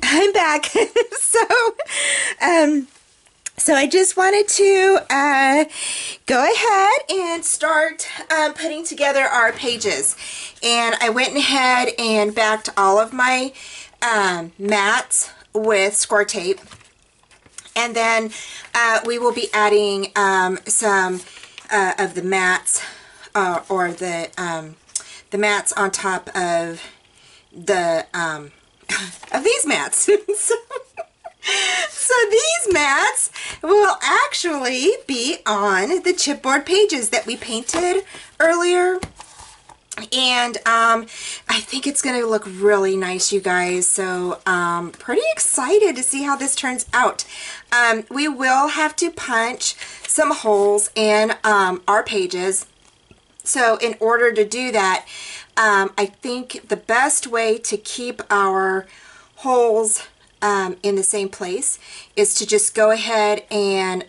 I'm back. So I just wanted to go ahead and start putting together our pages. And I went ahead and backed all of my mats with score tape. And then we will be adding some of the mats or the mats on top of the of these mats. So these mats will actually be on the chipboard pages that we painted earlier. And I think it's going to look really nice, you guys. So pretty excited to see how this turns out. We will have to punch some holes in our pages. So in order to do that, I think the best way to keep our holes in the same place is to just go ahead and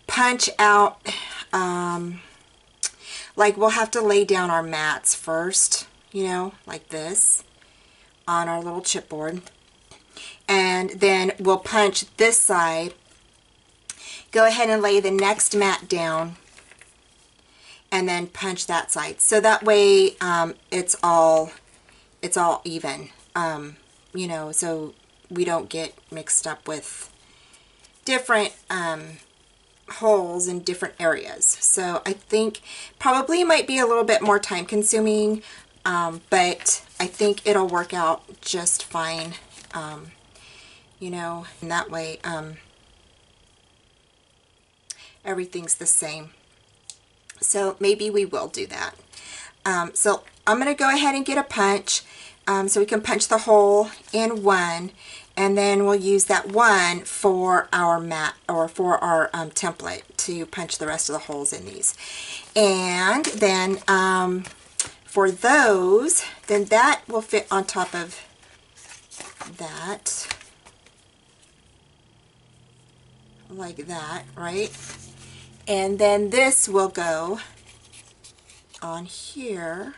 punch out, like we'll have to lay down our mats first, you know, like this on our little chipboard, and then we'll punch this side, go ahead and lay the next mat down, and then punch that side, so that way it's all even, you know, so we don't get mixed up with different holes in different areas. So I think probably it might be a little bit more time consuming, but I think it'll work out just fine, you know, and that way everything's the same. So maybe we will do that. So I'm going to go ahead and get a punch so we can punch the hole in one, and then we'll use that one for our mat, or for our template, to punch the rest of the holes in these. And then for those, then that will fit on top of that, like that, right? And then this will go on here,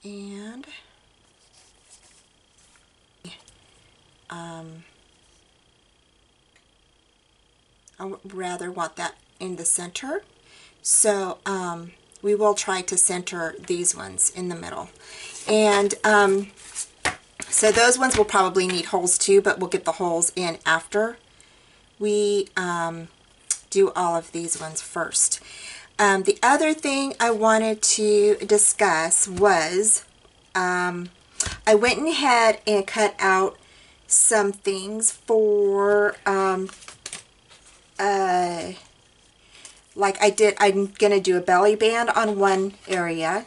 and I would rather want that in the center, so we will try to center these ones in the middle. And so those ones will probably need holes too, but we'll get the holes in after we do all of these ones first. The other thing I wanted to discuss was I went ahead and cut out some things for like I'm gonna do a belly band on one area.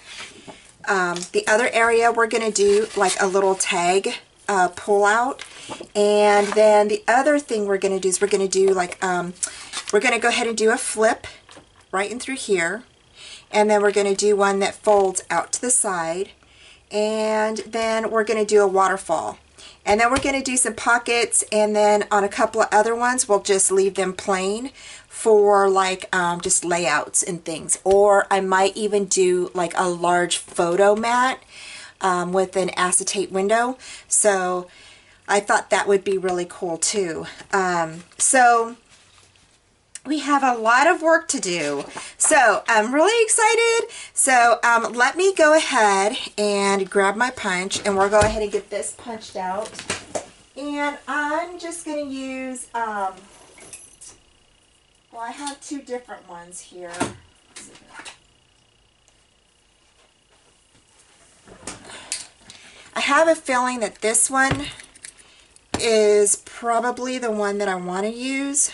The other area we're gonna do like a little tag pull out, and then the other thing we're gonna do is we're gonna do like we're gonna go ahead and do a flip right in through here, and then we're gonna do one that folds out to the side, and then we're gonna do a waterfall. And then we're going to do some pockets, and then on a couple of other ones we'll just leave them plain for like just layouts and things. Or I might even do like a large photo mat with an acetate window. So I thought that would be really cool too. So we have a lot of work to do. So I'm really excited. So let me go ahead and grab my punch, and we'll go ahead and get this punched out. And I'm just going to use, well, I have two different ones here. I have a feeling that this one is probably the one that I want to use.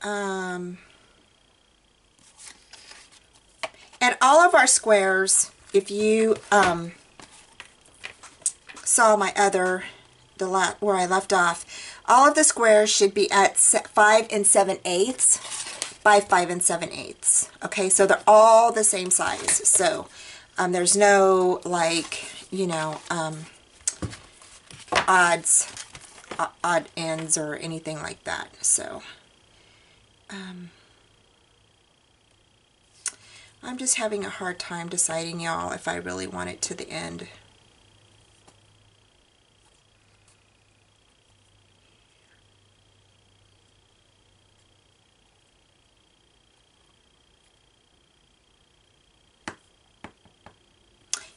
And all of our squares, if you saw my other, where I left off, all of the squares should be at 5 7/8 by 5 7/8. Okay, so they're all the same size. So there's no, like, you know, odd ends or anything like that. So I'm just having a hard time deciding, y'all, if I really want it to the end.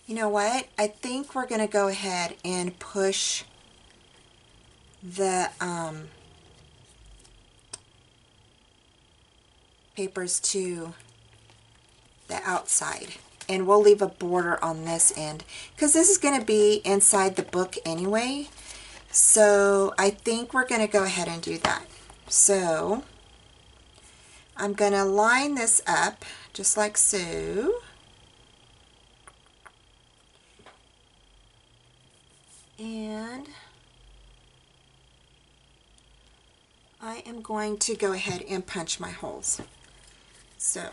You know what? I think we're going to go ahead and push the papers to the outside, and we'll leave a border on this end because this is going to be inside the book anyway. So I think we're going to go ahead and do that. So I'm going to line this up just like so. And I am going to go ahead and punch my holes. So,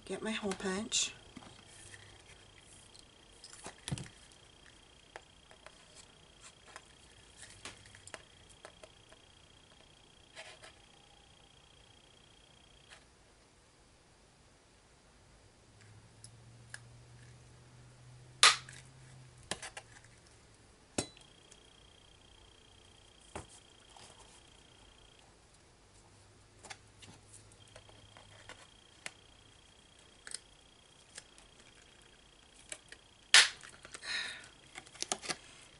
get my hole punch.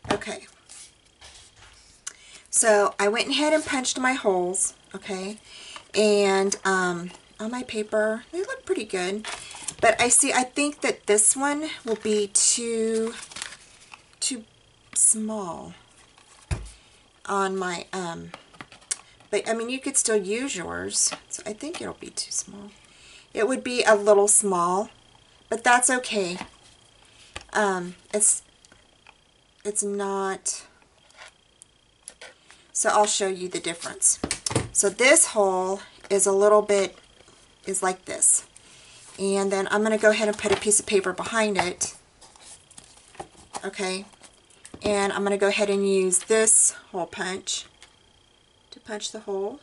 Okay, so I went ahead and punched my holes, okay, and on my paper, they look pretty good, but I think that this one will be too small on my, but I mean, you could still use yours, so I think it'll be too small. It would be a little small, but that's okay. It's not, so I'll show you the difference. So this hole is a little bit, is like this. And then I'm going to go ahead and put a piece of paper behind it. Okay. And I'm going to go ahead and use this hole punch to punch the hole.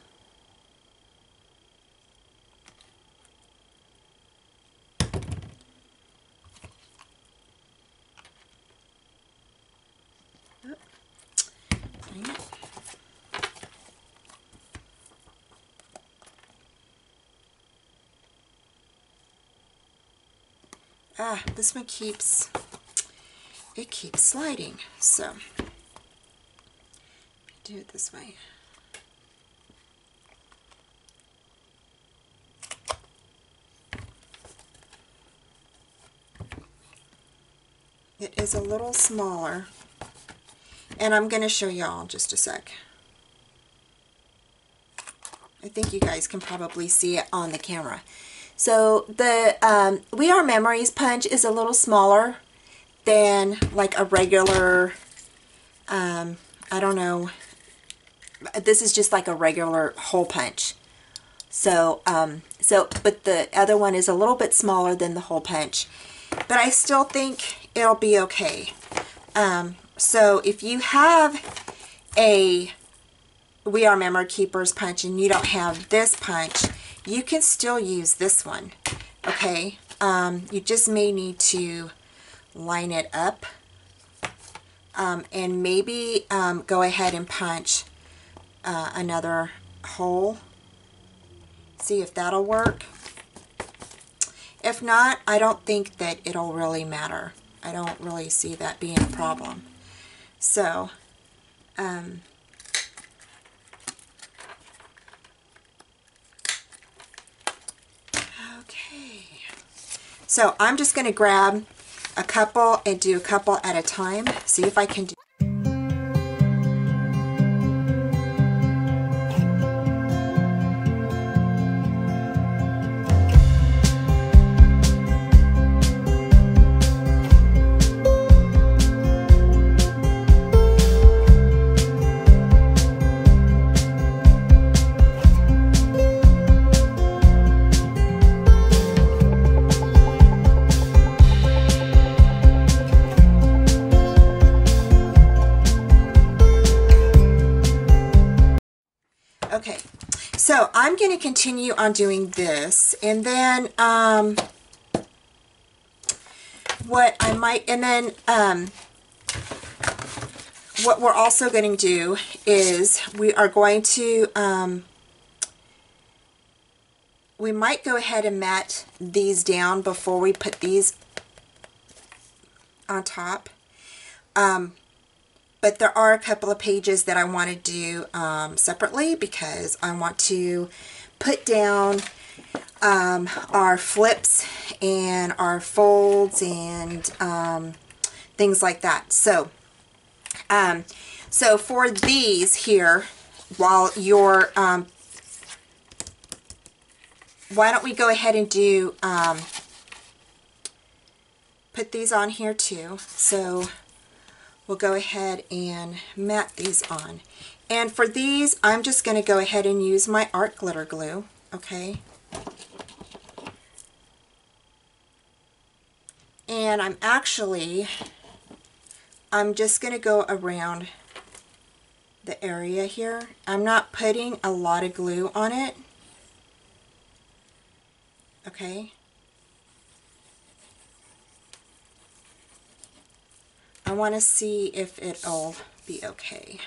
This one keeps sliding, so do it this way. It is a little smaller, and I'm going to show y'all in just a sec. I think you guys can probably see it on the camera. So the We Are Memories punch is a little smaller than like a regular, I don't know, this is just like a regular hole punch. So, but the other one is a little bit smaller than the hole punch, but I still think it'll be okay. So if you have a We Are Memory Keepers punch and you don't have this punch, you can still use this one, okay? You just may need to line it up and maybe go ahead and punch another hole. See if that'll work. If not, I don't think that it'll really matter. I don't really see that being a problem. So, so I'm just going to grab a couple and do a couple at a time. See if I can do. I'm going to continue on doing this, and then what I might, and then what we're also going to do is we are going to, we might go ahead and mat these down before we put these on top. But there are a couple of pages that I want to do separately, because I want to put down our flips and our folds and things like that. So, so for these here, while you're, why don't we go ahead and do, put these on here too. So we'll go ahead and mat these on. And for these, I'm just going to go ahead and use my art glitter glue, okay? And I'm just going to go around the area here. I'm not putting a lot of glue on it, okay? I want to see if it'll be okay.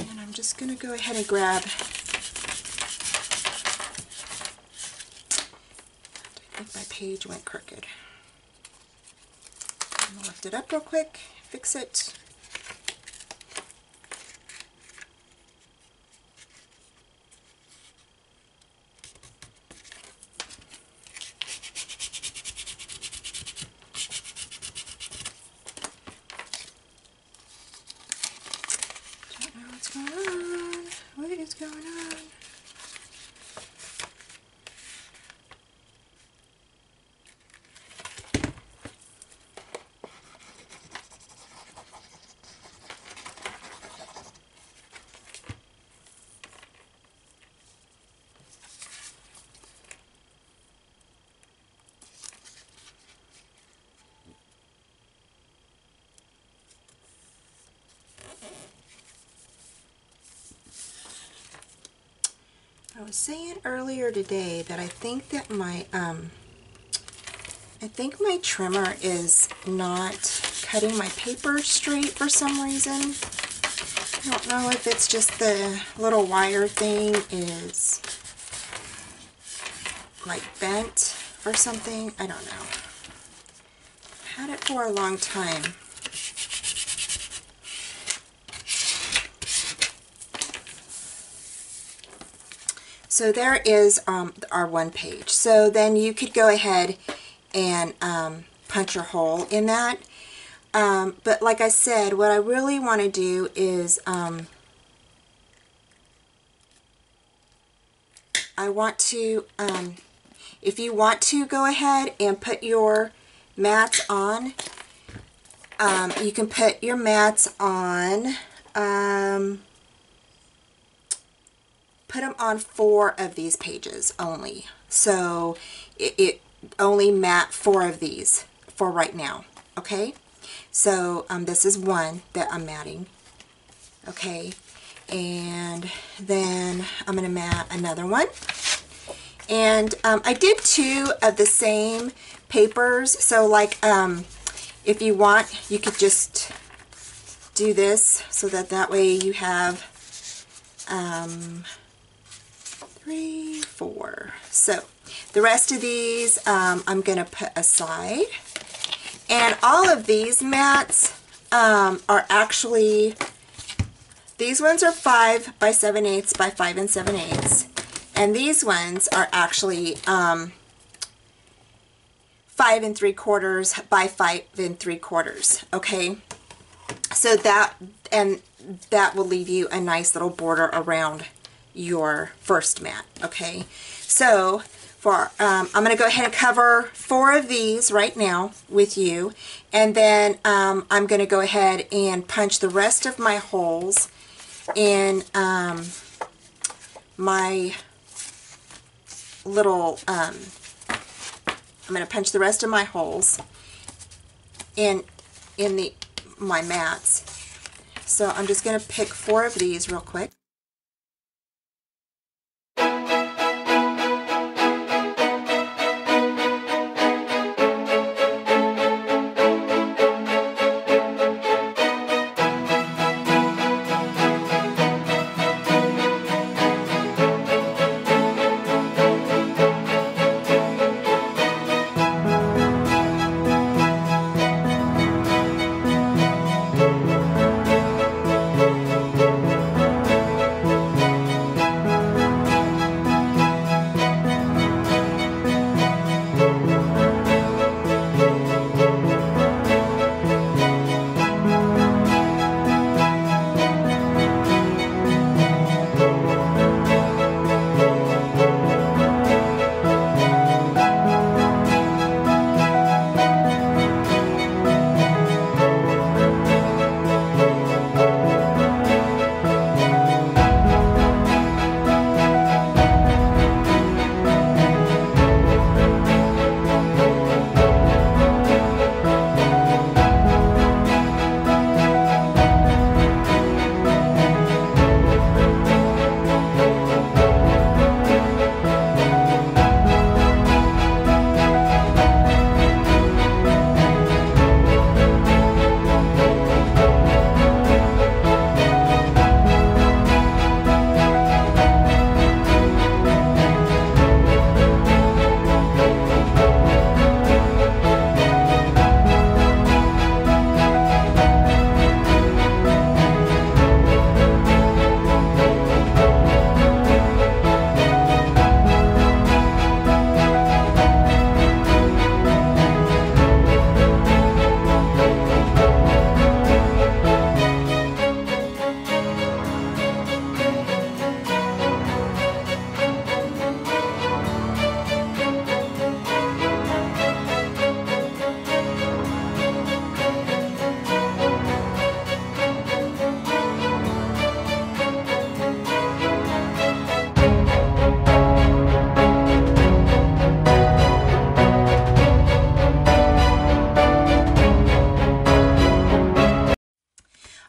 And I'm just going to go ahead and grab, I think my page went crooked. I'm going to lift it up real quick, fix it. Don't know what's going on. What is going on? I was saying earlier today that I think that my trimmer is not cutting my paper straight for some reason. I don't know if it's just the little wire thing is like bent or something. I don't know. I've had it for a long time. So there is our one page. So then you could go ahead and punch your hole in that. But like I said, what I really want to do is I want to, if you want to go ahead and put your mats on, you can put your mats on, put them on 4 of these pages only. So it only mat 4 of these for right now, okay? So this is one that I'm matting, okay? And then I'm going to mat another one. And I did 2 of the same papers, so like if you want, you could just do this so that way you have 3, 4. So the rest of these I'm going to put aside. And all of these mats are actually, these ones are 5 by 7/8 by 5 7/8. And these ones are actually 5 3/4 by 5 3/4. Okay, so that will leave you a nice little border around your first mat. Okay, so for I'm going to go ahead and cover 4 of these right now with you, and then I'm going to go ahead and punch the rest of my holes in my little, I'm going to punch the rest of my holes in my mats. So I'm just going to pick 4 of these real quick.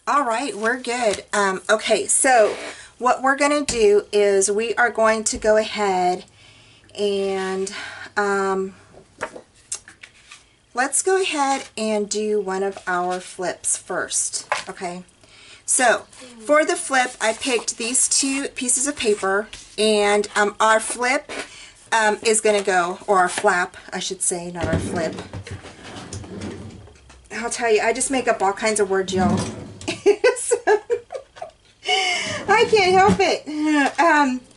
All right, we're good. Okay, so what we're going to do is we are going to go ahead and let's go ahead and do one of our flips first. Okay, so for the flip, I picked these 2 pieces of paper, and our flip is going to go, or our flap, I should say, not our flip. I'll tell you, I just make up all kinds of words, y'all. I can't help it.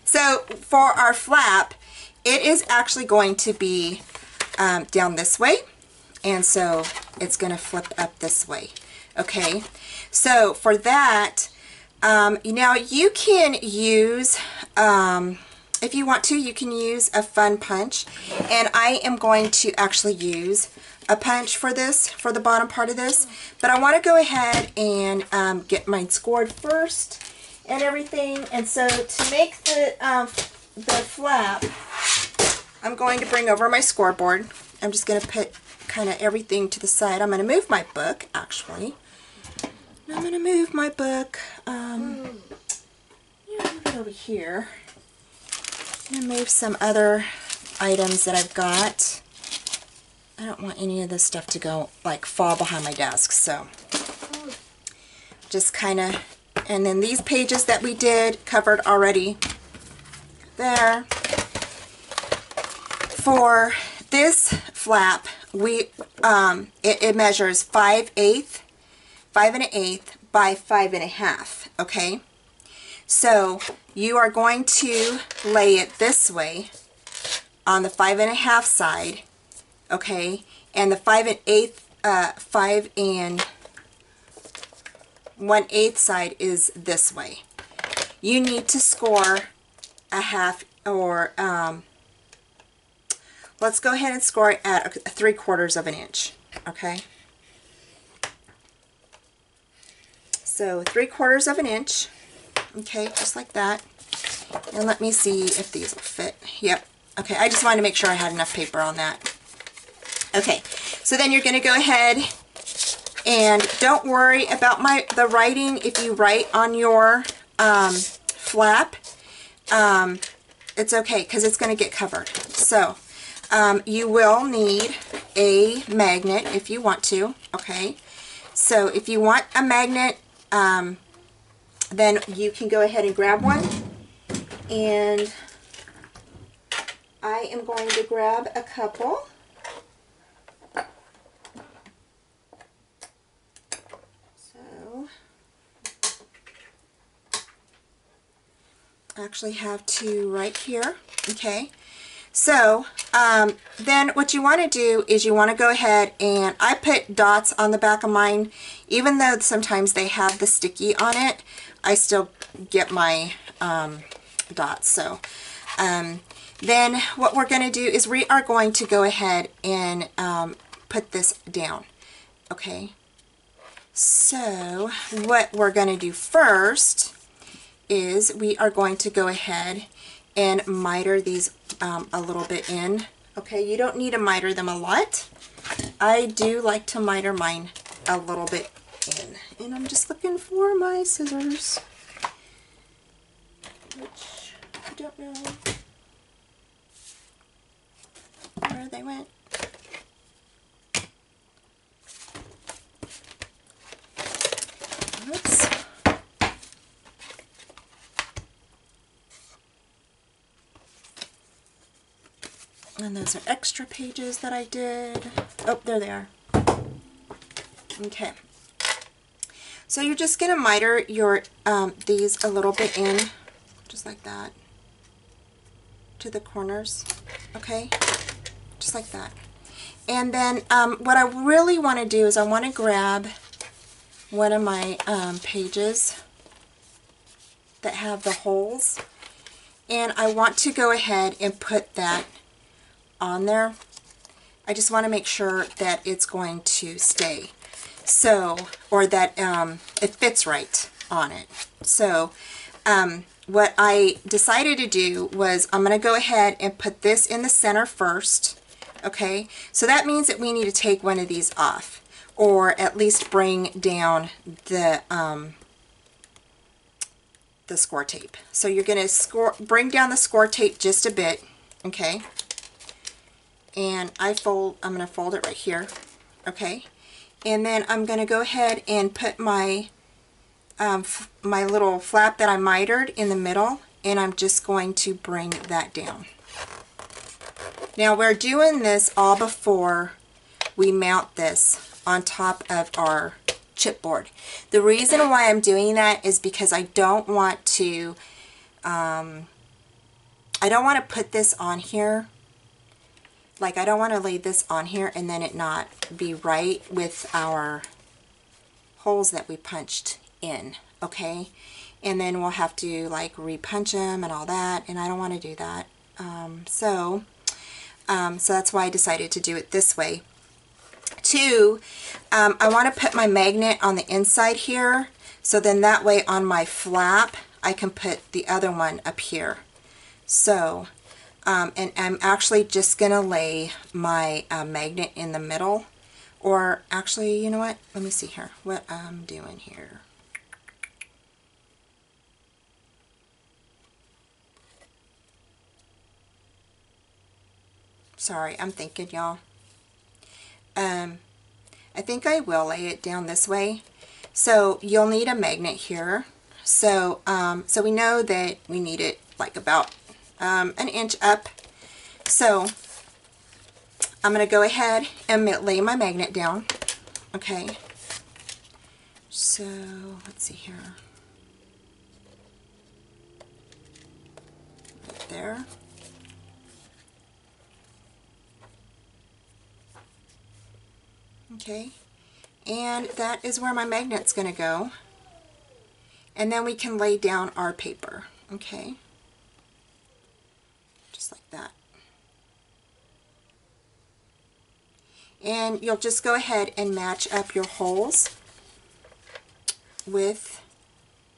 So for our flap, it is actually going to be down this way, and so it's going to flip up this way. Okay, so for that, now you can use, if you want to, you can use a fun punch, and I am going to actually use a punch for this, for the bottom part of this, but I want to go ahead and get mine scored first and everything. And so to make the flap, I'm going to bring over my scoreboard. I'm just going to put kind of everything to the side. I'm going to move my book, actually. I'm going to move my book move it over here. I'm going to move some other items that I've got. I don't want any of this stuff to go, like, fall behind my desk, so just kind of, and then these pages that we did covered already there. For this flap, we it measures 5 1/8 by 5 1/2. Okay, so you are going to lay it this way on the 5 1/2 side. Okay, and the 5 1/8 side is this way. You need to score a half, or let's go ahead and score it at 3/4 of an inch. Okay, so 3/4 of an inch. Okay, just like that. And let me see if these will fit. Yep. Okay, I just wanted to make sure I had enough paper on that. Okay, so then you're going to go ahead and don't worry about the writing. If you write on your flap, it's okay because it's going to get covered. So you will need a magnet if you want to. Okay, so if you want a magnet, then you can go ahead and grab one. And I am going to grab a couple. So I actually have two right here. Okay. So then what you want to do is you want to go ahead, and I put dots on the back of mine. Even though sometimes they have the sticky on it, I still get my dots. So then what we're going to do is we are going to go ahead and put this down. Okay, so what we're going to do first is we are going to go ahead and miter these a little bit in. Okay, you don't need to miter them a lot. I do like to miter mine a little bit in. And I'm just looking for my scissors, which I don't know where they went. Oops. And those are extra pages that I did. Oh, there they are. Okay. So you're just going to miter your these a little bit in, just like that, to the corners. Okay, just like that. And then what I really want to do is I want to grab one of my pages that have the holes, and I want to go ahead and put that on there. I just want to make sure that it's going to stay, so, or that it fits right on it. So what I decided to do was I'm going to go ahead and put this in the center first. Okay, so that means that we need to take one of these off, or at least bring down the score tape. So you're going to bring down the score tape just a bit. Okay, and I'm going to fold it right here. Okay, and then I'm going to go ahead and put my my little flap that I mitered in the middle, and I'm just going to bring that down. Now we're doing this all before we mount this on top of our chipboard. The reason why I'm doing that is because I don't want to put this on here. Like, I don't want to lay this on here and then it not be right with our holes that we punched in. Okay, and then we'll have to like repunch them and all that, and I don't want to do that. So that's why I decided to do it this way. Two, I want to put my magnet on the inside here, so then that way on my flap I can put the other one up here. So and I'm actually just gonna lay my magnet in the middle, or actually, you know what, let me see here what I'm doing here. Sorry, I'm thinking, y'all. I think I will lay it down this way. So you'll need a magnet here. So so we know that we need it like about an inch up. So I'm going to go ahead and lay my magnet down. Okay. So let's see here. Right there. Okay, and that is where my magnet's going to go, and then we can lay down our paper. Okay, just like that. And you'll just go ahead and match up your holes with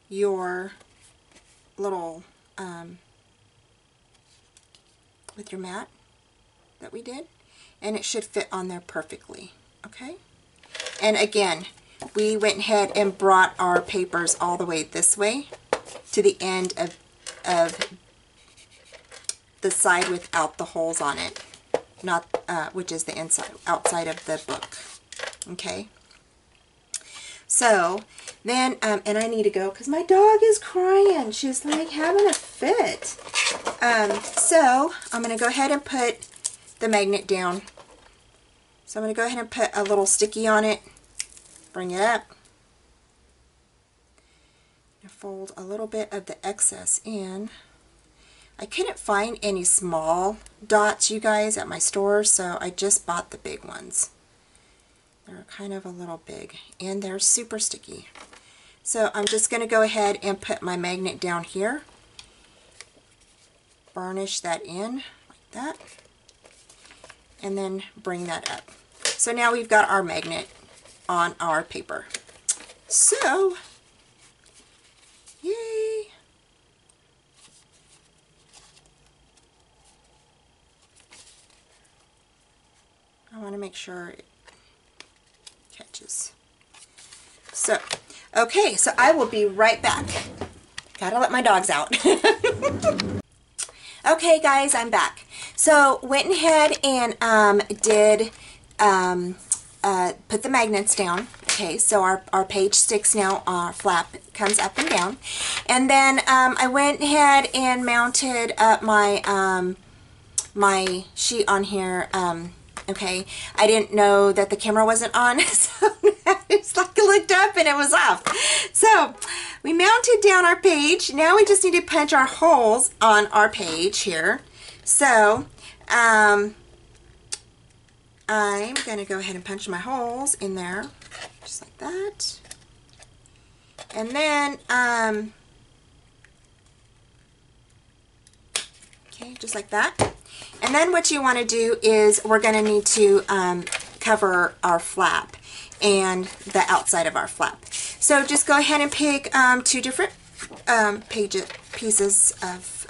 your little with your mat that we did, and it should fit on there perfectly. Okay, and again, we went ahead and brought our papers all the way this way to the end of the side without the holes on it, not which is the inside, outside of the book. Okay, so then, and I need to go because my dog is crying. She's like having a fit. So I'm going to go ahead and put the magnet down. So I'm going to go ahead and put a little sticky on it. Bring it up. And fold a little bit of the excess in. I couldn't find any small dots, you guys, at my store, so I just bought the big ones. They're kind of a little big, and they're super sticky. So I'm just going to go ahead and put my magnet down here. Burnish that in like that. And then bring that up. So now we've got our magnet on our paper. So, yay! I want to make sure it catches. So, okay, so I will be right back. Gotta let my dogs out. Okay, guys, I'm back. So, went ahead and did put the magnets down. Okay, so our page sticks now, our flap comes up and down. And then I went ahead and mounted up my, my sheet on here. Okay, I didn't know that the camera wasn't on, so it's like I looked up and it was off. So we mounted down our page. Now we just need to punch our holes on our page here. So I'm going to go ahead and punch my holes in there, just like that. And then, okay, just like that. And then what you want to do is we're going to need to cover our flap and the outside of our flap. So just go ahead and pick two different pieces of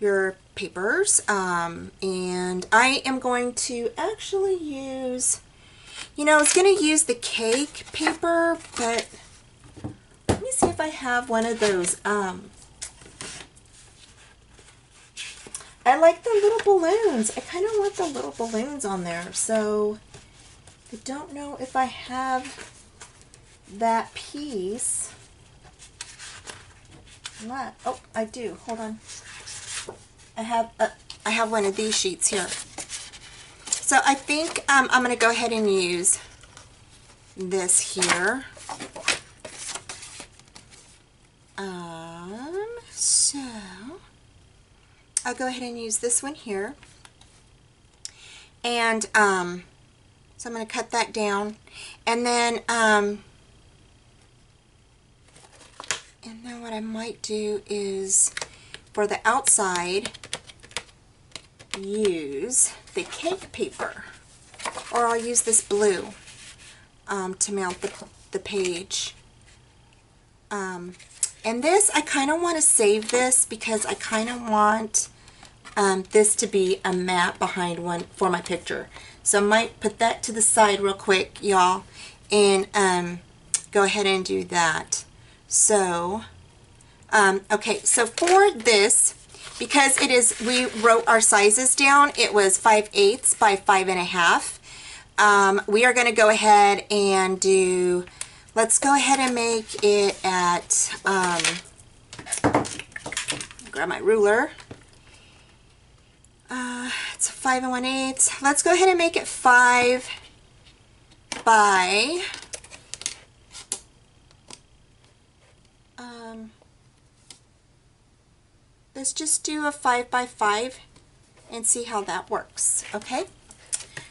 your papers. And I am going to actually use, you know, I was going to use the cake paper, but let me see if I have one of those. I like the little balloons. I kind of want the little balloons on there. So I don't know if I have that piece. What? Oh, I do. Hold on. I have one of these sheets here. So I think I'm going to go ahead and use this here. So I'll go ahead and use this one here. And so I'm going to cut that down. And then what I might do is for the outside use the cake paper, or I'll use this blue to mount the page. And this, I kind of want to save this because I kind of want this to be a mat behind one for my picture. So I might put that to the side real quick, y'all, and go ahead and do that. So, okay, so for this, because it is, we wrote our sizes down, it was 5/8 by 5.5. We are going to go ahead and do, let's go ahead and make it at, grab my ruler. It's 5 1/8. Let's go ahead and make it 5 by, let's just do a 5 by 5 and see how that works. Okay,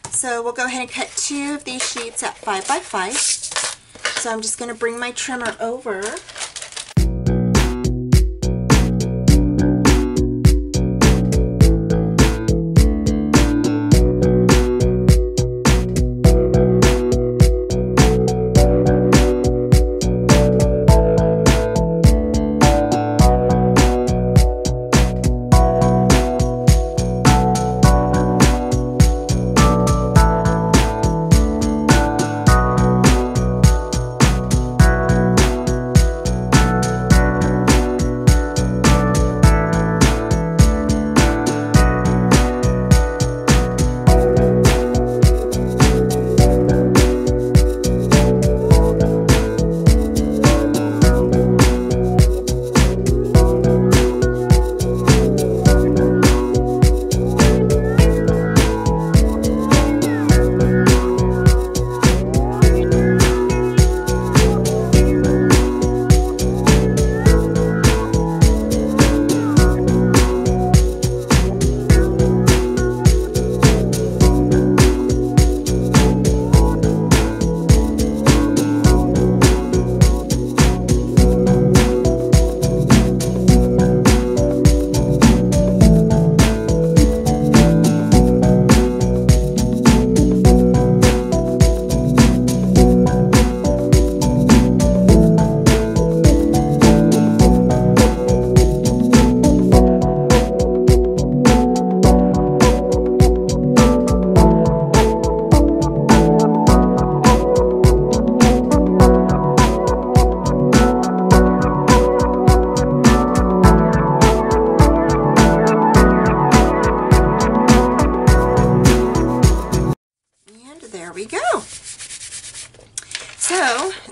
so we'll go ahead and cut 2 of these sheets at 5 by 5. So I'm just going to bring my trimmer over.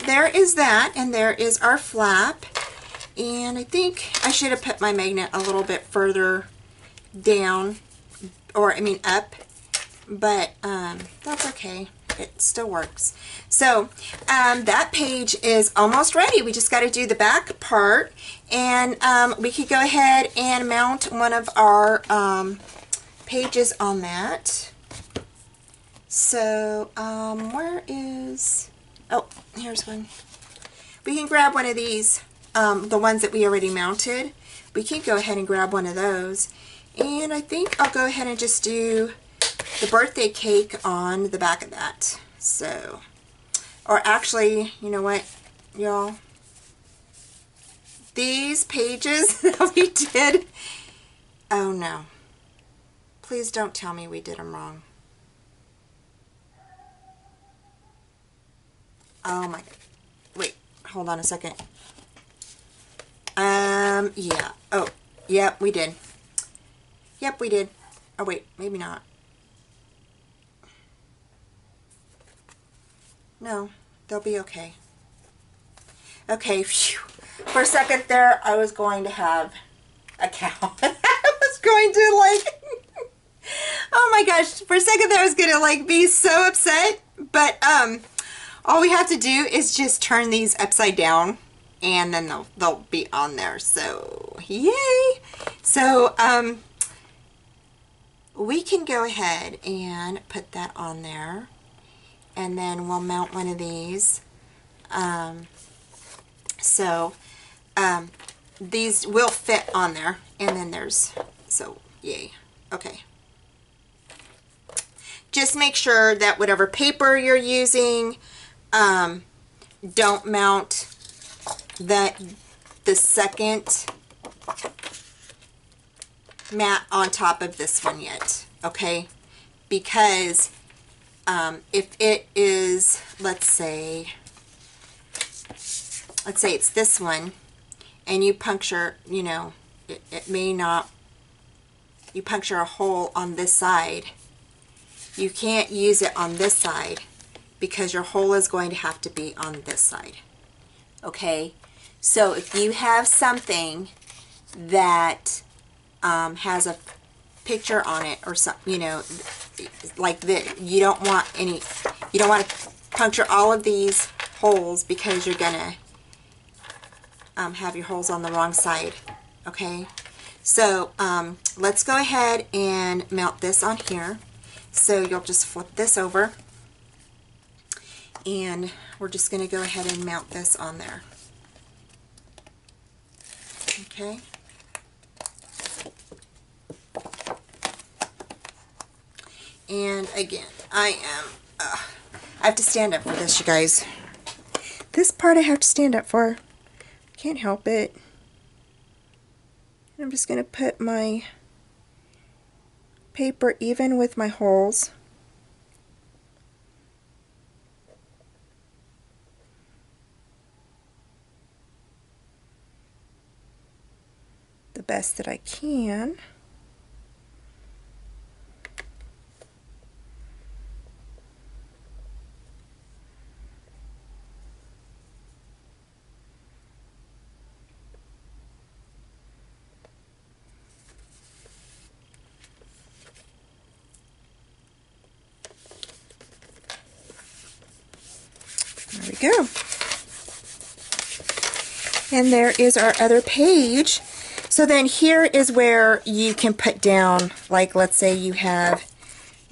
there is that, and there is our flap. And I think I should have put my magnet a little bit further down, or I mean up, but that's okay. It still works. So that page is almost ready. We just got to do the back part, and we could go ahead and mount one of our pages on that. So where is, oh, here's one. We can grab one of these, the ones that we already mounted. We can go ahead and grab one of those, and I think I'll go ahead and just do the birthday cake on the back of that. So, or actually, you know what, y'all, these pages that we did, oh no, please don't tell me we did them wrong. Oh my god, wait, hold on a second. Yeah, oh, yep, we did. Yep, we did. Oh wait, maybe not. No, they'll be okay. Okay, phew. For a second there, I was going to have a cow. I was going to like, oh my gosh, for a second there I was going to like be so upset. But all we have to do is just turn these upside down, and then they'll be on there. So, yay! So, we can go ahead and put that on there. And then we'll mount one of these. These will fit on there. And then there's, so yay. Okay. Just make sure that whatever paper you're using, don't mount the second mat on top of this one yet. Okay? Because if it is, let's say it's this one, and you puncture, you know, it may not, you puncture a hole on this side, you can't use it on this side because your hole is going to have to be on this side. Okay? So if you have something that has a picture on it, or something, you know, like this, you don't want to puncture all of these holes because you're gonna have your holes on the wrong side. Okay, so let's go ahead and mount this on here. So you'll just flip this over, and we're just going to go ahead and mount this on there. Okay. And again, I have to stand up for this, you guys. This part I have to stand up for. Can't help it. I'm just going to put my paper even with my holes. The best that I can. There we go. And there is our other page. So then here is where you can put down, like, let's say you have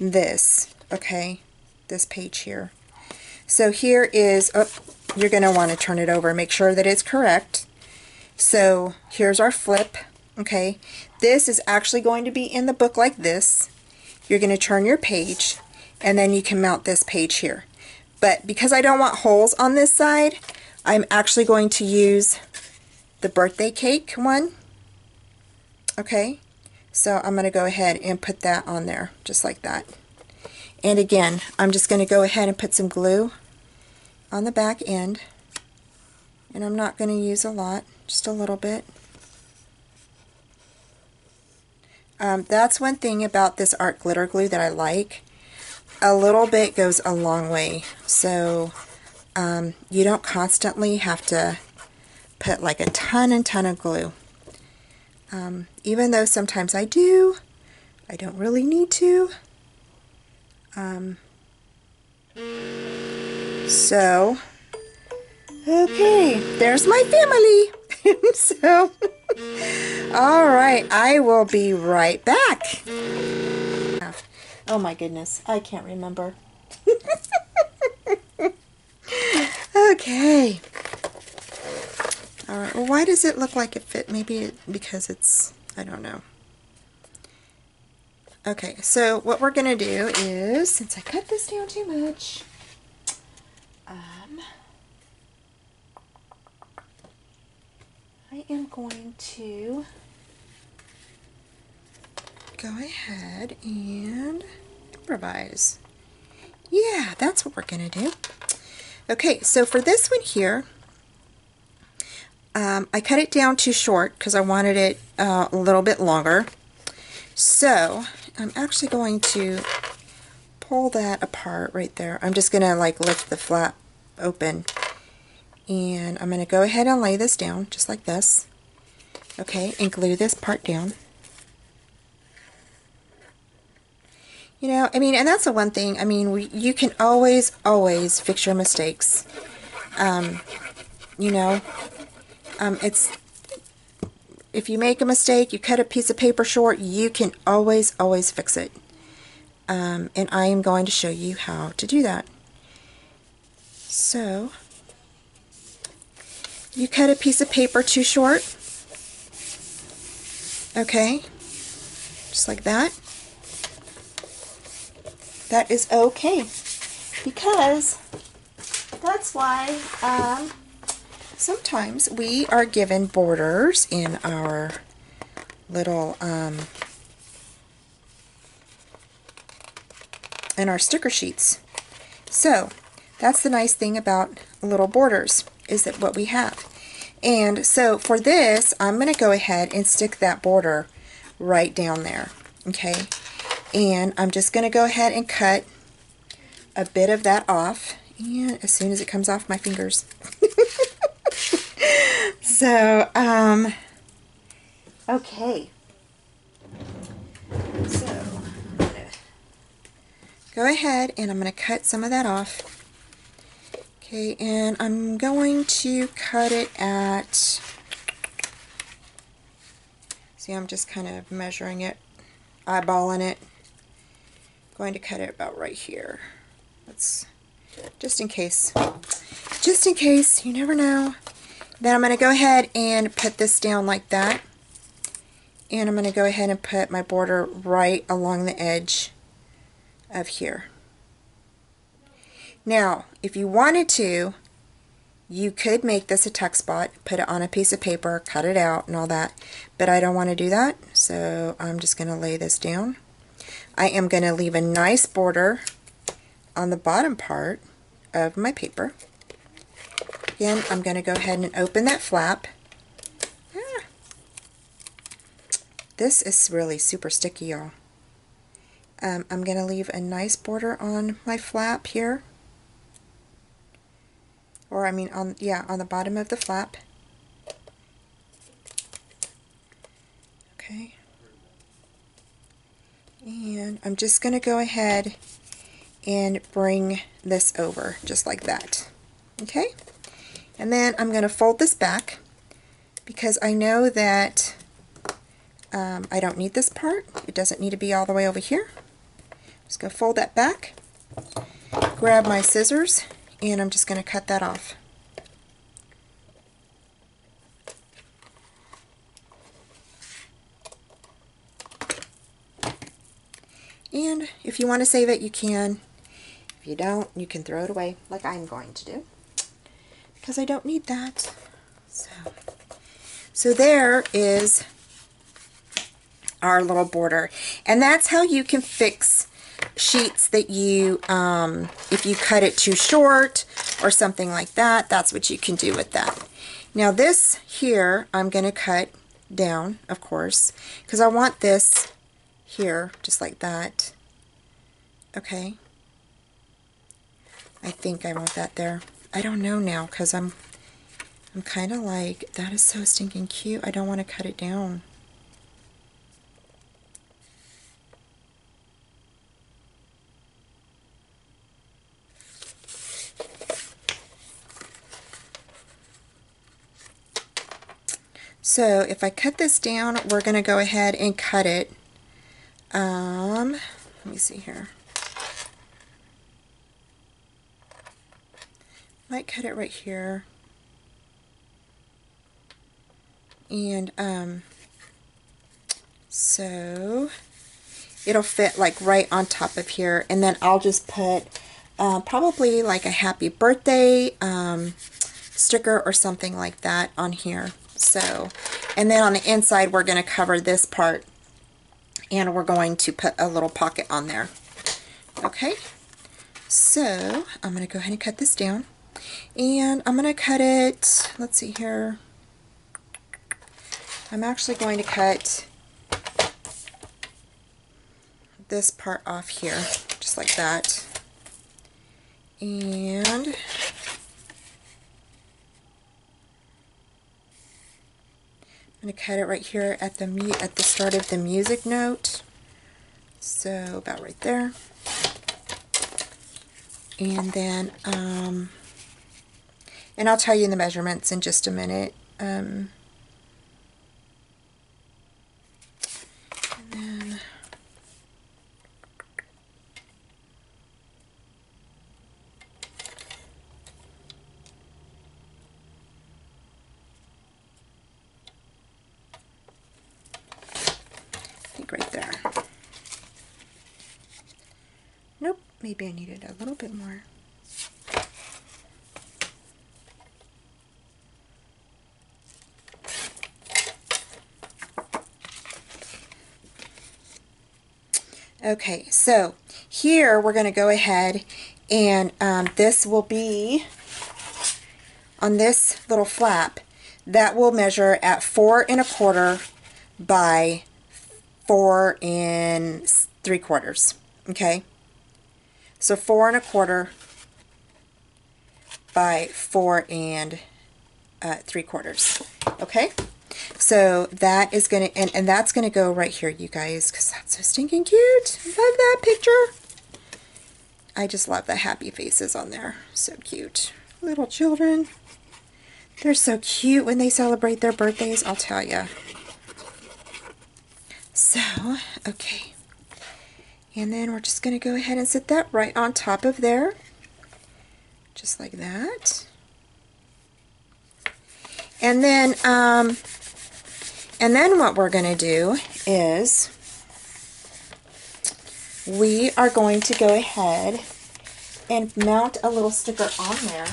this, okay, this page here. So here is, oh, you're going to want to turn it over, make sure that it's correct. So here's our flip, okay. This is actually going to be in the book like this. You're going to turn your page, and then you can mount this page here. But because I don't want holes on this side, I'm actually going to use the birthday cake one. Okay, so I'm going to go ahead and put that on there, just like that. And again, I'm just going to go ahead and put some glue on the back end. And I'm not going to use a lot, just a little bit. That's one thing about this art glitter glue that I like. A little bit goes a long way. So You don't constantly have to put like a ton of glue. Even though sometimes I do, I don't really need to. So, okay, there's my family. So, all right, I will be right back. Oh my goodness, I can't remember. Okay. All right, well, why does it look like it fit? Maybe because it's, I don't know. Okay, so what we're going to do is, since I cut this down too much, I am going to go ahead and improvise. Yeah, that's what we're going to do. Okay, so for this one here, I cut it down too short because I wanted it a little bit longer. So I'm actually going to pull that apart right there. I'm just going to like lift the flap open, and I'm going to go ahead and lay this down just like this. Okay, and glue this part down. You know, I mean, and that's the one thing, I mean, you can always fix your mistakes. You know, it's, if you make a mistake, you cut a piece of paper short, you can always fix it. And I am going to show you how to do that. So, you cut a piece of paper too short, okay, just like that. That is okay, because that's why sometimes we are given borders in our little in our sticker sheets. So that's the nice thing about little borders, is that what we have. And so for this, I'm going to go ahead and stick that border right down there, okay? And I'm just going to go ahead and cut a bit of that off, and as soon as it comes off my fingers. So, okay. So, I'm going to go ahead and I'm going to cut some of that off. Okay, and I'm going to cut it at, see, I'm just kind of measuring it, eyeballing it. I'm going to cut it about right here. That's just in case, you never know. Then I'm going to go ahead and put this down like that, and I'm going to go ahead and put my border right along the edge of here. Now, if you wanted to, you could make this a tuck spot, put it on a piece of paper, cut it out and all that, but I don't want to do that, so I'm just going to lay this down. I am going to leave a nice border on the bottom part of my paper. Again, I'm going to go ahead and open that flap. This is really super sticky, y'all. I'm going to leave a nice border on my flap here. Or I mean, on the bottom of the flap. Okay. And I'm just going to go ahead and bring this over just like that. Okay? And then I'm going to fold this back because I know that I don't need this part. It doesn't need to be all the way over here. Just going to fold that back, grab my scissors, and I'm just going to cut that off. And if you want to save it, you can. If you don't, you can throw it away like I'm going to do, because I don't need that. So there is our little border, and that's how you can fix sheets that you, if you cut it too short or something like that, that's what you can do with that. Now this here, I'm going to cut down, of course, because I want this here, just like that. Okay. I think I want that there. I don't know now, because I'm kind of like, that is so stinking cute. I don't want to cut it down. So if I cut this down, we're going to go ahead and cut it. Let me see here. Might cut it right here. And so it'll fit like right on top of here. And then I'll just put probably like a happy birthday sticker or something like that on here. So, and then on the inside we're going to cover this part, and we're going to put a little pocket on there. Okay, so I'm going to go ahead and cut this down, and I'm going to cut it, let's see here, I'm actually going to cut this part off here, just like that, and I'm going to cut it right here at the start of the music note, so about right there. And then and I'll tell you the measurements in just a minute. And then right there. Nope, maybe I needed a little bit more. Okay, so here we're going to go ahead and this will be on this little flap. That will measure at 4 1/4 by 4 3/4. Okay, so 4 1/4 by 4 3/4. Okay, so that is going to, and that's going to go right here, you guys, because that's so stinking cute. Love that picture. I just love the happy faces on there. So cute. Little children. They're so cute when they celebrate their birthdays, I'll tell you. So, okay. And then we're just going to go ahead and set that right on top of there. Just like that. And then what we're going to do is we are going to go ahead and mount a little sticker on there.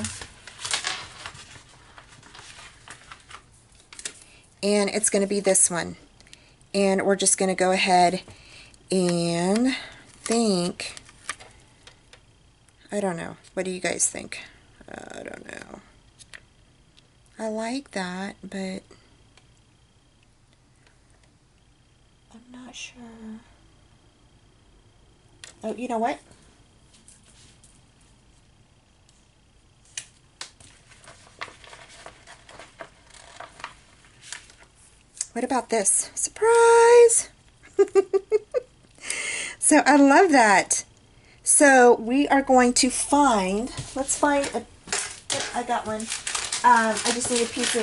And it's going to be this one. And we're just going to go ahead and think, I don't know, what do you guys think? I don't know. I like that, but I'm not sure. Oh, you know what? What about this? Surprise! So I love that. So we are going to find, let's find a, I got one. I just need a piece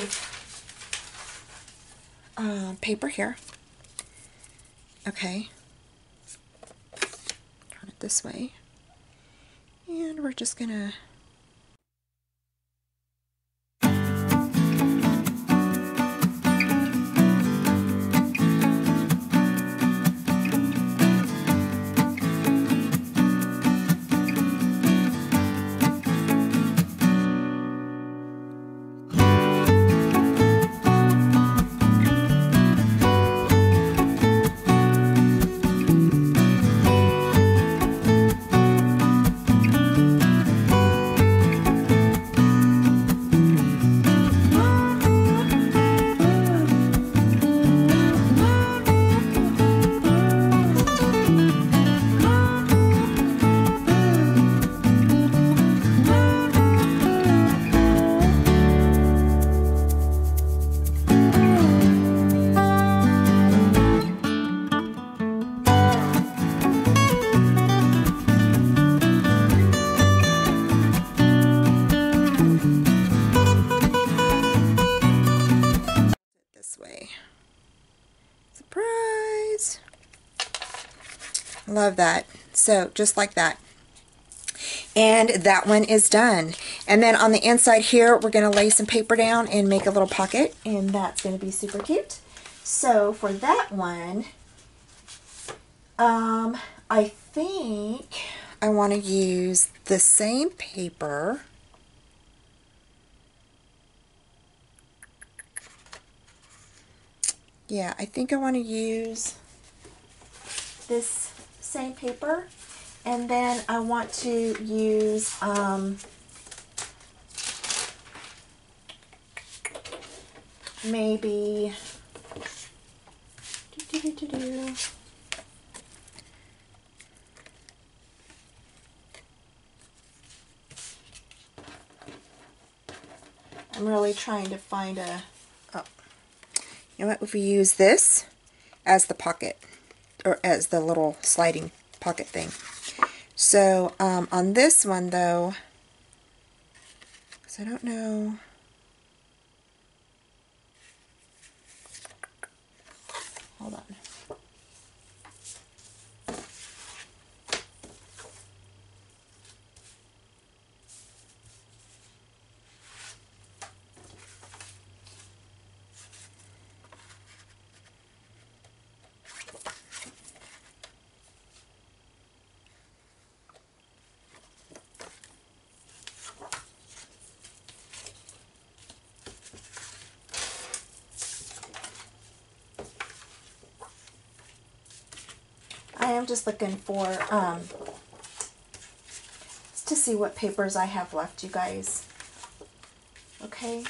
of paper here. Okay. Turn it this way. And we're just going to Love that. So just like that. And that one is done. And then on the inside here, we're going to lay some paper down and make a little pocket, and that's going to be super cute. So for that one, I think I want to use the same paper. Yeah, I think I want to use this same paper, and then I want to use maybe I'm really trying to find a, oh, you know what, if we use this as the pocket, or as the little sliding pocket thing. So on this one though, because I don't know, hold on. I am just looking for, to see what papers I have left, you guys. Okay.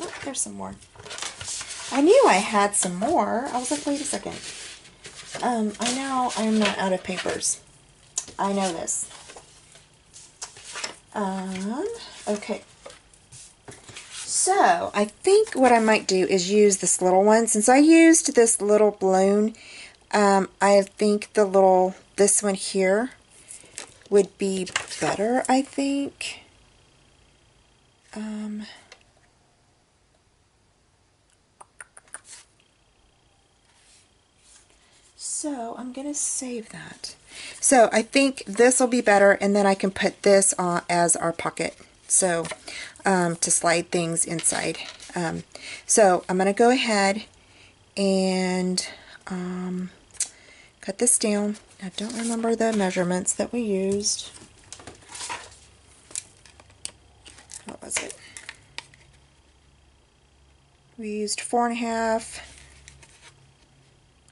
Oh, there's some more. I knew I had some more. I was like, wait a second. I know I'm not out of papers. I know this. Okay. So, I think what I might do is use this little one. Since I used this little balloon, I think this one here would be better, I think. So, I'm going to save that. So, I think this will be better, and then I can put this on as our pocket. So, to slide things inside. So I'm going to go ahead and cut this down. I don't remember the measurements that we used. What was it? We used 4.5.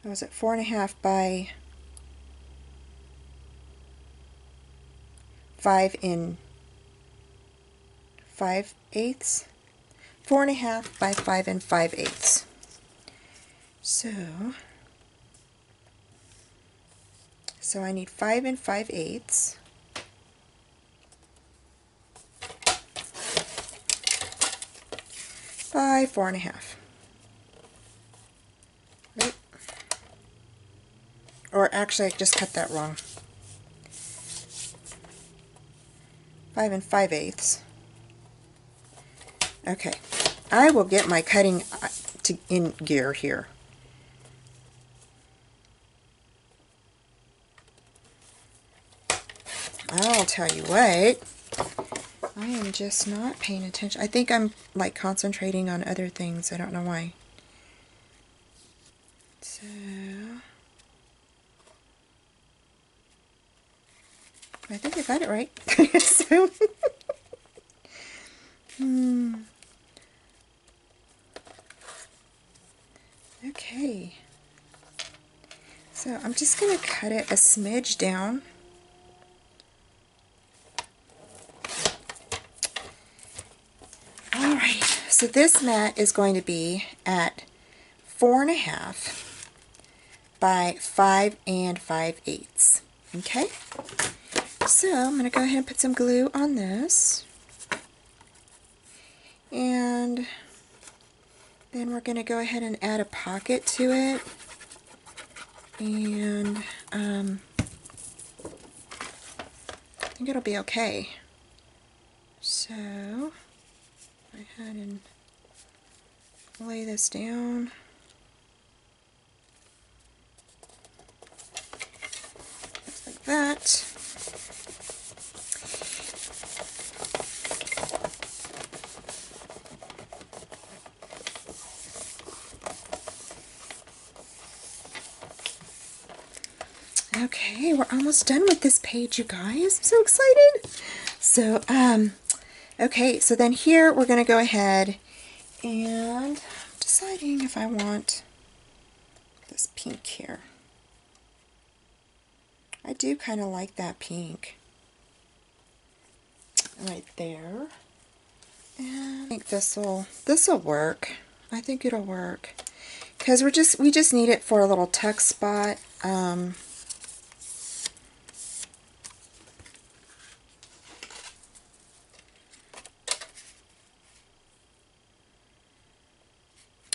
What was it? 4.5 by 5 5/8. 4.5 by 5 5/8. So I need 5 5/8. By 4.5. Right? Or actually, I just cut that wrong. 5 5/8. Okay, I will get my cutting in gear here. I'll tell you what, I am just not paying attention. I think I'm like concentrating on other things. I don't know why. So, I think I got it right. So, okay. So I'm just going to cut it a smidge down. Alright, so this mat is going to be at 4.5 by 5 5/8. Okay? So I'm going to go ahead and put some glue on this. And then we're going to go ahead and add a pocket to it. And I think it'll be okay. So, go ahead and lay this down. Just like that. Okay, we're almost done with this page, you guys. I'm so excited. So, okay, so then here we're going to go ahead and deciding if I want this pink here. I do kind of like that pink right there. And I think this'll work. I think it'll work because we just need it for a little tuck spot.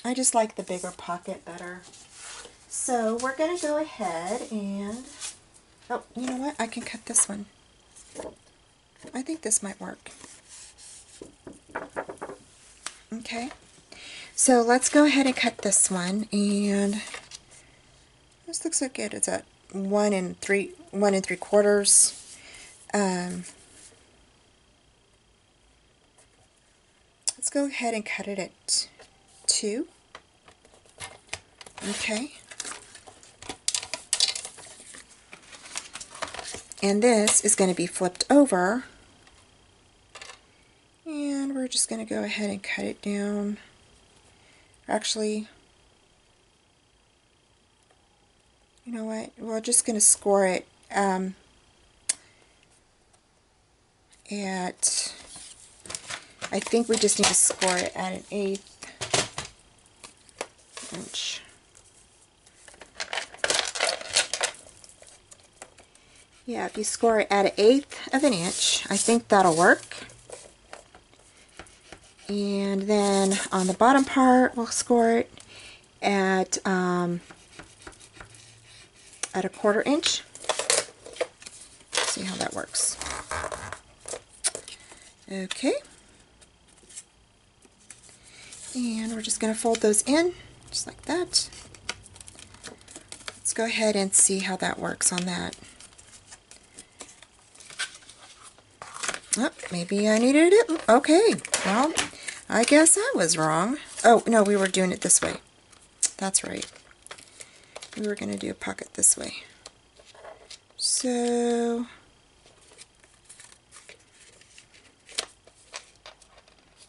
I just like the bigger pocket better. So we're going to go ahead and, oh, you know what? I can cut this one. I think this might work. Okay. So let's go ahead and cut this one. And this looks like it's at 1 3/4. Let's go ahead and cut it at 2. Okay. And this is going to be flipped over. And we're just going to go ahead and cut it down. Actually, you know what? We're just going to score it at, I think we just need to score it at an 1/8 inch. Yeah, if you score it at an 1/8 of an inch, I think that'll work. And then on the bottom part, we'll score it at a 1/4 inch. See how that works. Okay. And we're just going to fold those in, just like that. Let's go ahead and see how that works on that. Oh, maybe I needed it. Okay, well, I guess I was wrong. Oh, no, we were doing it this way. That's right. We were going to do a pocket this way. So,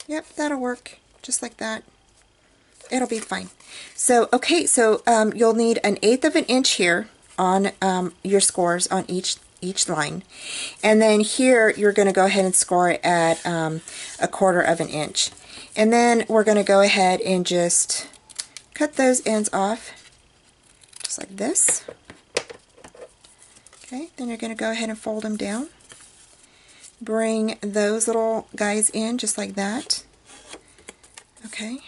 yep, that'll work. Just like that. It'll be fine. So, okay, so you'll need an 1/8 of an inch here on your scores on each line. And then here you're going to go ahead and score it at 1/4 of an inch. And then we're going to go ahead and just cut those ends off just like this. Okay, then you're going to go ahead and fold them down. Bring those little guys in just like that. Okay.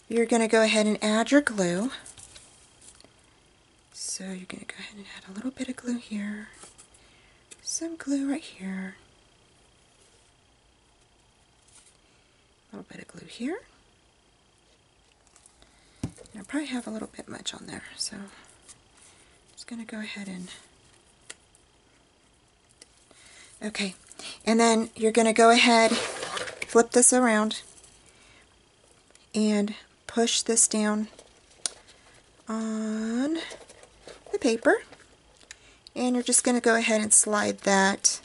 You're going to go ahead and add your glue. So you're going to go ahead and add a little bit of glue here, some glue right here, a little bit of glue here. And I probably have a little bit much on there, so I'm just going to go ahead and, okay, and then you're going to go ahead, flip this around, and push this down on the paper, and you're just going to go ahead and slide that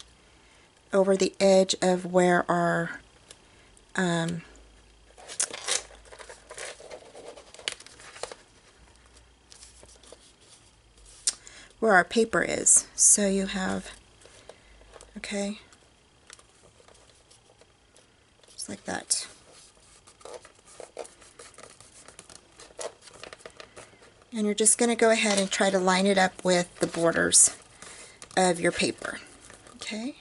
over the edge of where our paper is. So you have, okay, just like that. And you're just going to go ahead and try to line it up with the borders of your paper. Okay.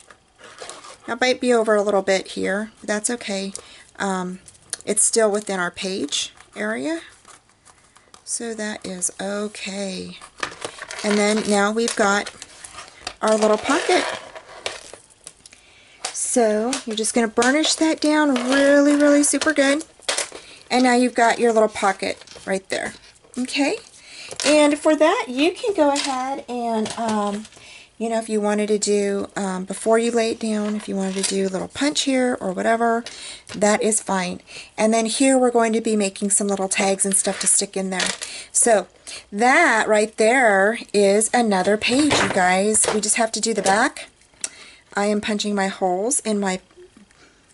Now it might be over a little bit here. That's okay. It's still within our page area. So that is okay. And then now we've got our little pocket. So you're just going to burnish that down really, really super good. And now you've got your little pocket right there. Okay? And for that, you can go ahead and, you know, if you wanted to do, before you lay it down, if you wanted to do a little punch here or whatever, that is fine. And then here we're going to be making some little tags and stuff to stick in there. So that right there is another page, you guys. We just have to do the back. I am punching my holes in my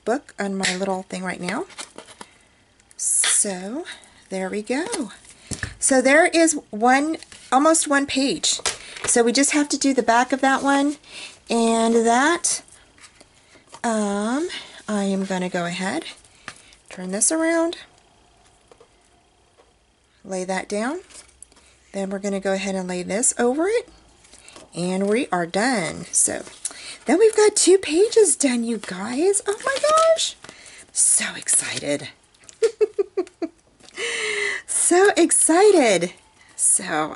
book on my little thing right now. So there we go. So there is almost one page. So we just have to do the back of that one, and that I am going to go ahead, turn this around, lay that down. Then we're going to go ahead and lay this over it, and we are done. So then we've got 2 pages done, you guys. Oh my gosh. So excited. So excited. So,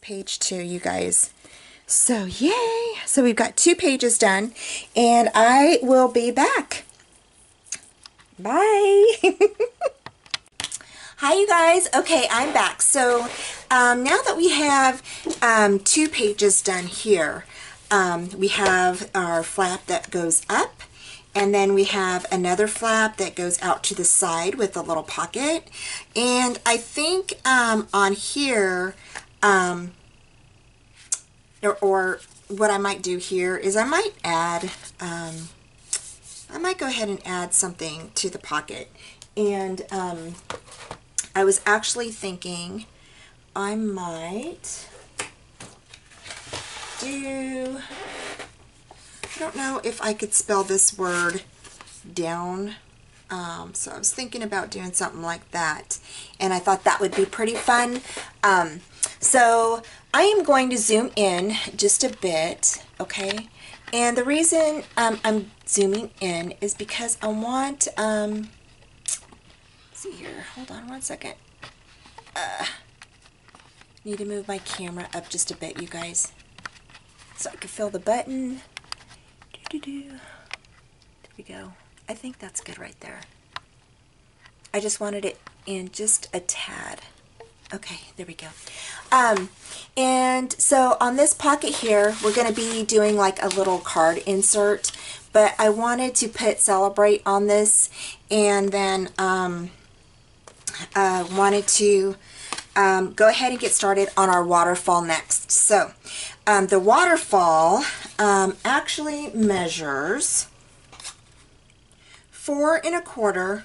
page 2, you guys. So yay! So we've got 2 pages done, and I will be back. Bye! Hi you guys. Okay, I'm back. So now that we have 2 pages done here, we have our flap that goes up, and then we have another flap that goes out to the side with a little pocket. And I think on here, or what I might do here is I might add, I might go ahead and add something to the pocket. And I was actually thinking I might do, I don't know if I could spell this word down. So I was thinking about doing something like that, and I thought that would be pretty fun. So I am going to zoom in just a bit, okay? And the reason I'm zooming in is because I want, let's see here, hold on one second. Need to move my camera up just a bit, you guys, so I can feel the button. There we go. I think that's good right there. I just wanted it in just a tad. Okay, there we go. And so on this pocket here, we're going to be doing like a little card insert, but I wanted to put celebrate on this, and then wanted to go ahead and get started on our waterfall next. So the waterfall actually measures 4 1/4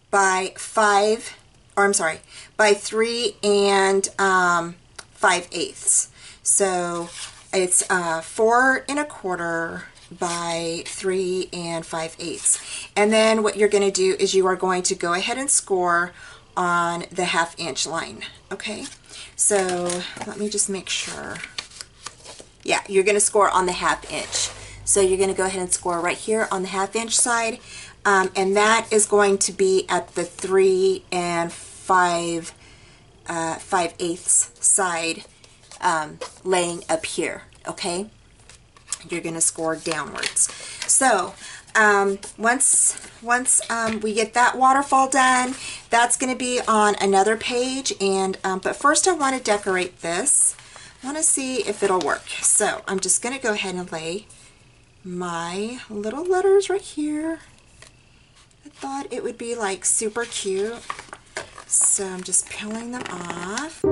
by 5, or I'm sorry, by 3 5/8. So it's 4 1/4 by 3 5/8. And then what you're going to do is you are going to go ahead and score on the 1/2 inch line. Okay, so let me just make sure. Yeah, you're going to score on the 1/2 inch. So you're going to go ahead and score right here on the 1/2 inch side, and that is going to be at the 3 5/8 side, laying up here. Okay, you're going to score downwards. So once we get that waterfall done, that's going to be on another page. And but first I want to decorate this. I want to see if it'll work. So I'm just going to go ahead and lay my little letters right here. I thought it would be like super cute. So I'm just peeling them off.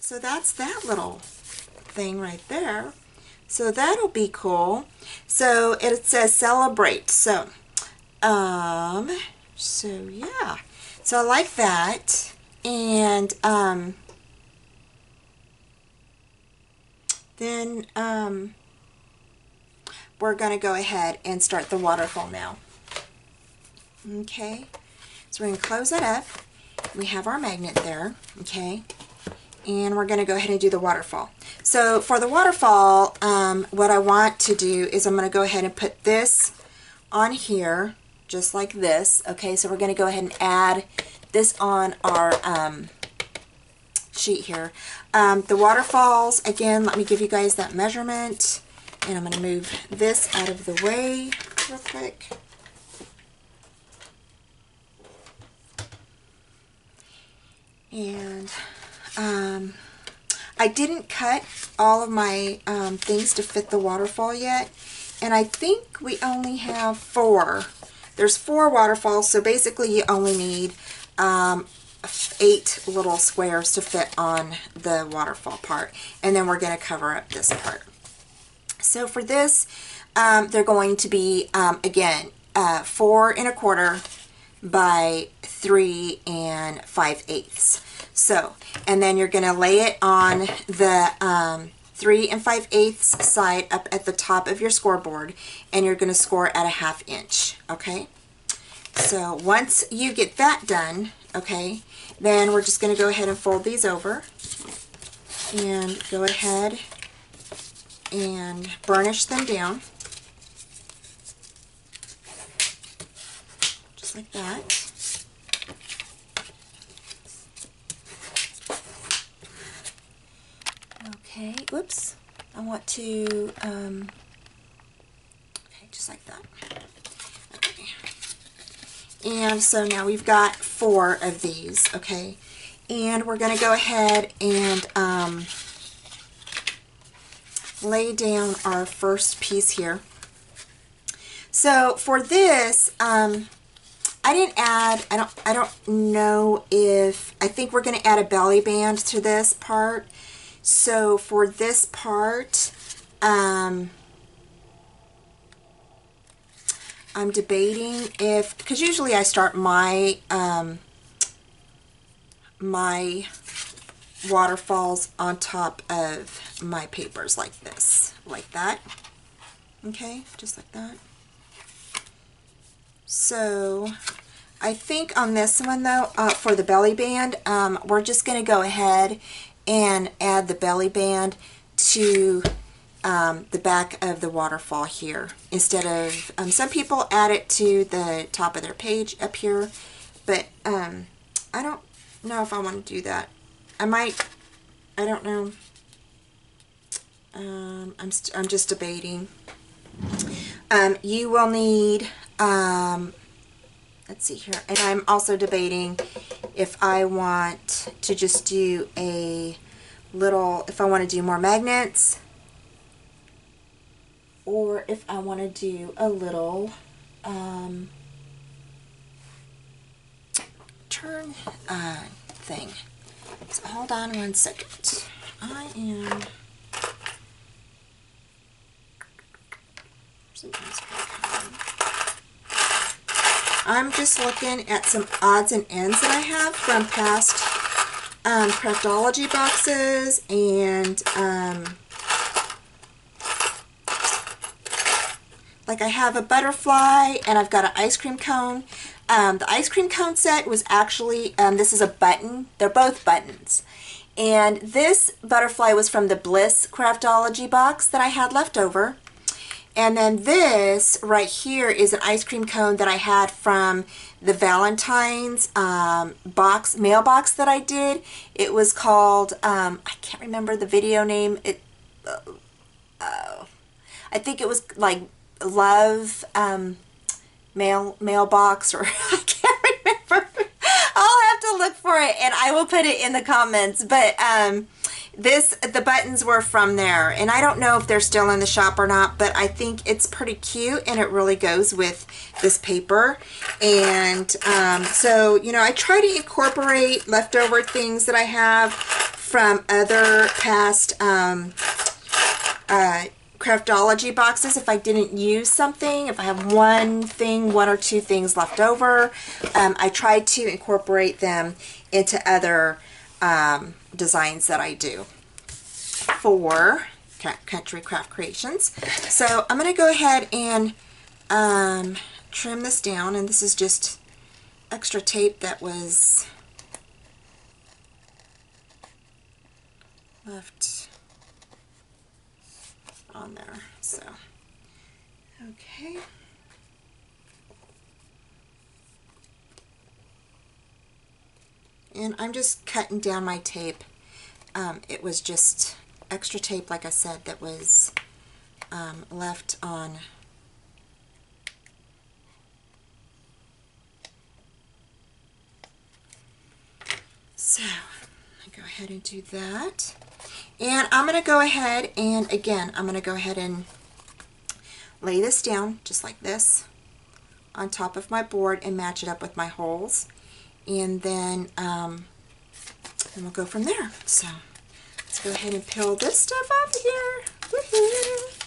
So that's that little thing right there. So that'll be cool. So it says celebrate. So yeah. So I like that. And then we're going to go ahead and start the waterfall now. Okay. So we're going to close it up. We have our magnet there. Okay. And we're going to go ahead and do the waterfall. So for the waterfall, what I want to do is I'm going to go ahead and put this on here, just like this. Okay, so we're going to go ahead and add this on our sheet here. The waterfalls, again, let me give you guys that measurement. And I'm going to move this out of the way real quick. And I didn't cut all of my things to fit the waterfall yet, and I think we only have 4. There's 4 waterfalls, so basically you only need 8 little squares to fit on the waterfall part, and then we're going to cover up this part. So for this, they're going to be, again, 4 1/4 by 3 5/8. So, and then you're going to lay it on the 3 5/8 side up at the top of your scoreboard, and you're going to score at a 1/2 inch, okay? So once you get that done, okay, then we're just going to go ahead and fold these over and go ahead and burnish them down, just like that. Okay, whoops, I want to, okay, just like that. Okay. And so now we've got 4 of these, okay, and we're going to go ahead and lay down our first piece here. So for this, I didn't add, I don't know if, I think we're going to add a belly band to this part. So for this part, I'm debating if, because usually I start my my waterfalls on top of my papers like this, like that. Okay, just like that. So I think on this one though, for the belly band, we're just going to go ahead and add the belly band to the back of the waterfall here, instead of, some people add it to the top of their page up here, but I don't know if I want to do that. I might, I don't know. I'm just debating. You will need, let's see here, and I'm also debating if I want to just do a little, if I want to do more magnets, or if I want to do a little turn thing. So hold on one second. I'm just looking at some odds and ends that I have from past Craftology boxes, and like I have a butterfly and I've got an ice cream cone. The ice cream cone set was actually, this is a button. They're both buttons. And this butterfly was from the Bliss Craftology box that I had left over. And then this right here is an ice cream cone that I had from the Valentine's mailbox that I did. It was called, I can't remember the video name. I think it was like Love mailbox, or I can't remember. I'll have to look for it and I will put it in the comments. But the buttons were from there, and I don't know if they're still in the shop or not, but I think it's pretty cute and it really goes with this paper. And so, you know, I try to incorporate leftover things that I have from other past Craftology boxes. If I didn't use something, if I have one or two things left over, I try to incorporate them into other designs that I do for Country Craft Creations. So I'm going to go ahead and trim this down, and this is just extra tape that was left on there. So okay, and I'm just cutting down my tape. It was just extra tape, like I said, that was left on. So I go ahead and do that. And I'm going to go ahead and, again, I'm going to go ahead and lay this down just like this on top of my board and match it up with my holes. And then we'll go from there. So let's go ahead and peel this stuff off here. Woohoo!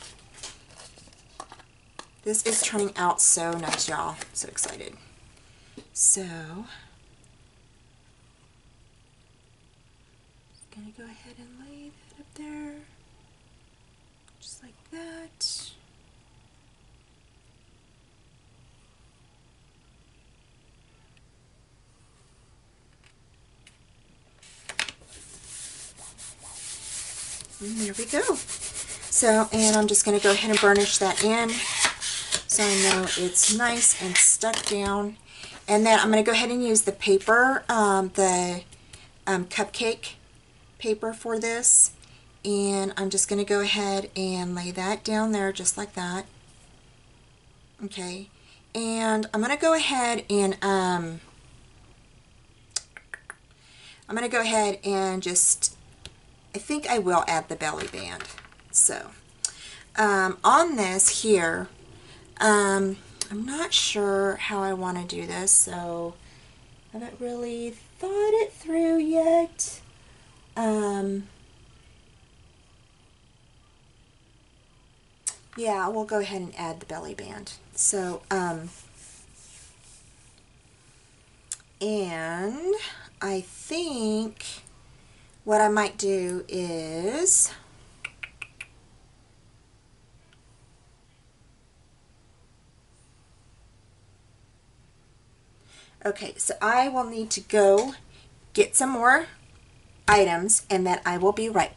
This is turning out so nice, y'all. So excited. So gonna go ahead and lay that up there, just like that. And there we go. So, and I'm just gonna go ahead and burnish that in, so I know it's nice and stuck down. And then I'm gonna go ahead and use the paper, cupcake paper for this, and I'm just going to go ahead and lay that down there just like that. Okay, and I'm going to go ahead and just, I think I will add the belly band. So on this here, I'm not sure how I want to do this, so I haven't really thought it through yet. Yeah, we'll go ahead and add the belly band. So, and I think what I might do is Okay, so I will need to go get some more items and then I will be right